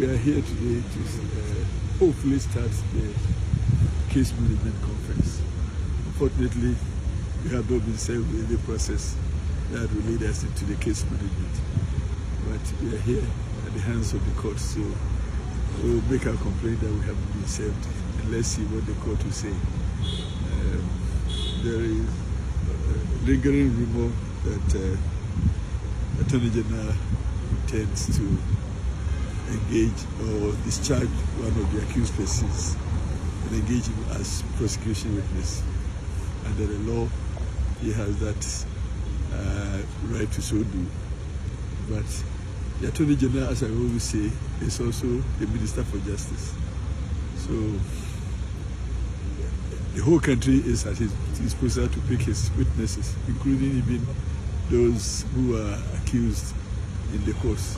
we are here today to hopefully start the case management conference. Unfortunately, we have not been served with the process that will lead us into the case management. But we are here at the hands of the court, so we will make our complaint that we haven't been served, and let's see what the court will say. There is a lingering rumor that Attorney General intends to engage or discharge one of the accused persons and engage him as prosecution witness. Under the law, he has that right to so do. But the Attorney General, as I always say, is also the Minister for Justice. So the whole country is at his disposal to pick his witnesses, including even those who are accused in the courts.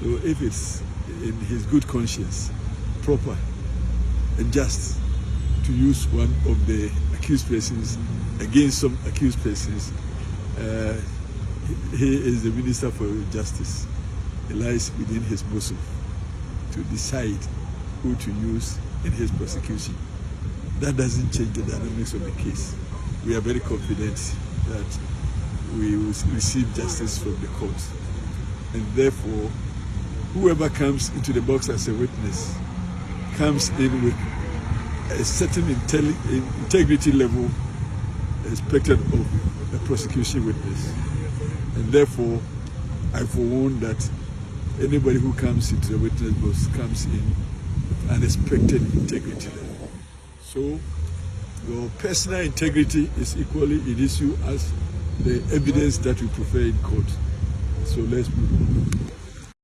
So if it's in his good conscience, proper and just to use one of the accused persons against some accused persons, he is the Minister for Justice. It lies within his bosom to decide who to use in his prosecution. That doesn't change the dynamics of the case. We are very confident that we will receive justice from the court. And therefore, whoever comes into the box as a witness comes in with a certain integrity level expected of a prosecution witness. And therefore, I forewarn that anybody who comes into the witness box comes in with unexpected integrity level. So, your personal integrity is equally an issue as the evidence that we prefer in court. So let's move on.